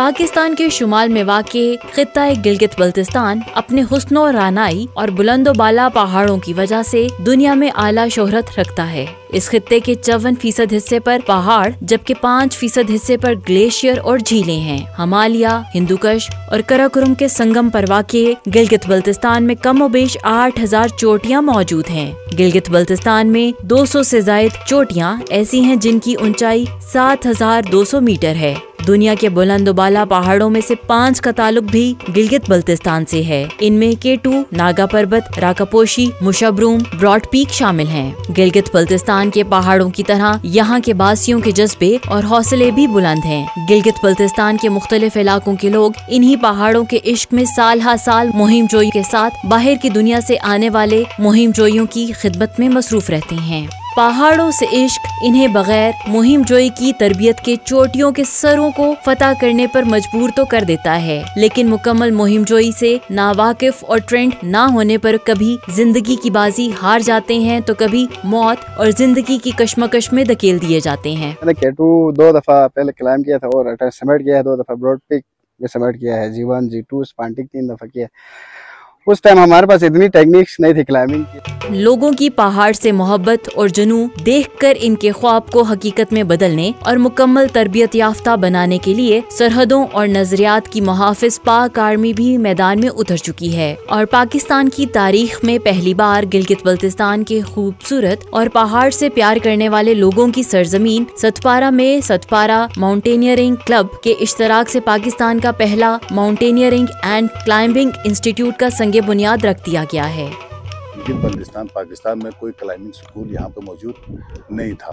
पाकिस्तान के शुमाल में वाक़े खित्ता गिलगित बल्तिस्तान अपने हुस्न और रानाई और बुलंदो बाला पहाड़ों की वजह से दुनिया में आला शोहरत रखता है। इस खित्ते के 54% हिस्से पर पहाड़ जबकि 5% हिस्से पर ग्लेशियर और झीलें हैं। हिमालय, हिंदुकुश और कराकोरम के संगम पर वाक़े गिलगित बल्तिस्तान में कमोबेश 8000 चोटियाँ मौजूद हैं। गिलगित बल्तिस्तान में 200 से ज़ायद चोटियाँ ऐसी हैं जिनकी ऊंचाई 7200 मीटर है। दुनिया के बुलंद बाला पहाड़ों में से 5 का ताल्लुक भी गिलगित बल्तिस्तान से है। इनमें K2, नागा पर्वत, राकापोशी, मुशबरूम, ब्रॉड पीक शामिल हैं। गिलगित बल्तिस्तान के पहाड़ों की तरह यहाँ के बासियों के जज्बे और हौसले भी बुलंद हैं। गिलगित बल्तिस्तान के मुख्तलिफ इलाकों के लोग इन्हीं पहाड़ों के इश्क में साल हर साल मुहिम जोई के साथ बाहर की दुनिया से आने वाले मुहिम जोइयों की खिदमत में मसरूफ रहते हैं। पहाड़ों से इश्क इन्हें बगैर मुहिम जोई की तरबियत के चोटियों के सरों को फतह करने पर मजबूर तो कर देता है, लेकिन मुकम्मल मुहिम जोई से नावाकिफ और ट्रेंड ना होने पर कभी जिंदगी की बाजी हार जाते हैं तो कभी मौत और जिंदगी की कश्मकश में धकेल दिए जाते हैं। मैंने K2 2 दफा पहले क्लाइम किया था और समिट किया है, 2 दफा ब्रॉड पीक में समिट किया है, G1 G2 स्पांटिक 3 दफा किया। उस टाइम हमारे पास इतनी टेक्निक्स नहीं थी क्लाइंबिंग की। लोगों की पहाड़ से मोहब्बत और जुनू देखकर इनके ख्वाब को हकीकत में बदलने और मुकम्मल तरबियत याफ्ता बनाने के लिए सरहदों और नजरियात की मुहाफिज पाक आर्मी भी मैदान में उतर चुकी है और पाकिस्तान की तारीख में पहली बार गिलगित बल्तिस्तान के खूबसूरत और पहाड़ से प्यार करने वाले लोगों की सरजमीन सतपारा में सतपारा माउंटेनियरिंग क्लब के इश्तराक से पाकिस्तान का पहला माउंटेनियरिंग एंड क्लाइंबिंग इंस्टीट्यूट का संगे बुनियाद रख दिया गया है। गिलगित बल्तिस्तान पाकिस्तान में कोई क्लाइंबिंग स्कूल यहाँ पे मौजूद नहीं था,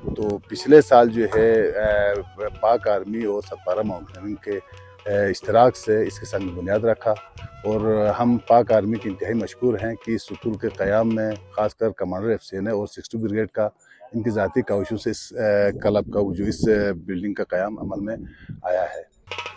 तो पिछले साल जो है पाक आर्मी और सतपारा माउंटेनियरिंग के इश्तराक से इसके संग बुनियाद रखा और हम पाक आर्मी के इंतहाई मशहूर हैं कि इस स्कूल के क़याम में खासकर कमांडर FCN और 62 ब्रिगेड का इनकी ज़ाती काविशों से इस क्लब का जो इस बिल्डिंग का क़याम अमल में आया है।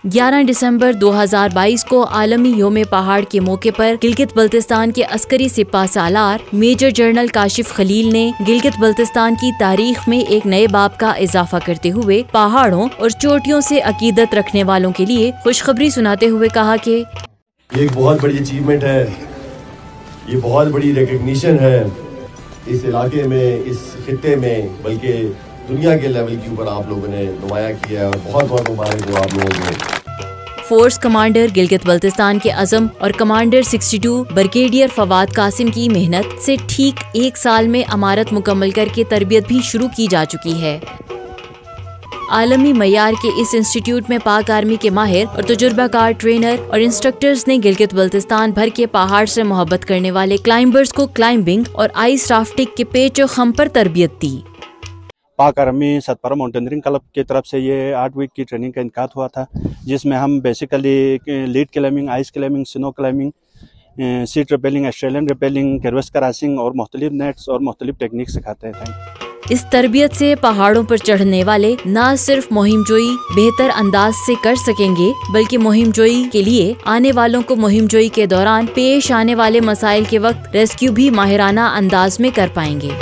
11 दिसंबर 2022 को आलमी योम पहाड़ के मौके पर गिलगित बल्तिस्तान के अस्करी सिपाह सालार मेजर जनरल काशिफ खलील ने गिलगित बल्तिस्तान की तारीख में एक नए बाब का इजाफा करते हुए पहाड़ों और चोटियों से अकीदत रखने वालों के लिए खुशखबरी सुनाते हुए कहा कि ये एक बहुत बड़ी अचीवमेंट है, ये बहुत बड़ी रिकग्निशन है इस इलाके में, इस खित्ते में, बल्कि दुनिया के लेवल के ऊपर आप लोगों ने नुमाया किया है और बहुत बहुत मुबारक हो आप लोगों को। फोर्स कमांडर गिलगित बल्तिस्तान के अज़म और कमांडर 62 ब्रिगेडियर फवाद कासिम की मेहनत से ठीक 1 साल में इमारत मुकम्मल करके तरबियत भी शुरू की जा चुकी है। आलमी मयार के इस इंस्टीट्यूट में पाक आर्मी के माहिर और तजुर्बाकार ट्रेनर और इंस्ट्रक्टर्स ने गिलगित बल्तिस्तान भर के पहाड़ से मोहब्बत करने वाले क्लाइंबर्स को क्लाइंबिंग और आइस राफ्टिंग के पेच और खम पर तरबियत दी। पाक आर्मी सतपारा माउंटेनियरिंग क्लब की तरफ से ये 8 वीक की ट्रेनिंग का इनकाद हुआ था, जिसमें हम basically lead climbing, ice climbing, snow climbing, seat rappelling, Australian rappelling, crevasse crossing और मुख्तलिफ नेट्स और मुख्तलिफ टेक्निक सिखाते थे। इस तरबियत से पहाड़ों पर चढ़ने वाले न सिर्फ मुहिम जोई बेहतर अंदाज से कर सकेंगे बल्कि मुहिम जोई के लिए आने वालों को मुहिम जोई के दौरान पेश आने वाले मसाइल के वक्त रेस्क्यू भी माहिराना अंदाज में कर पाएंगे।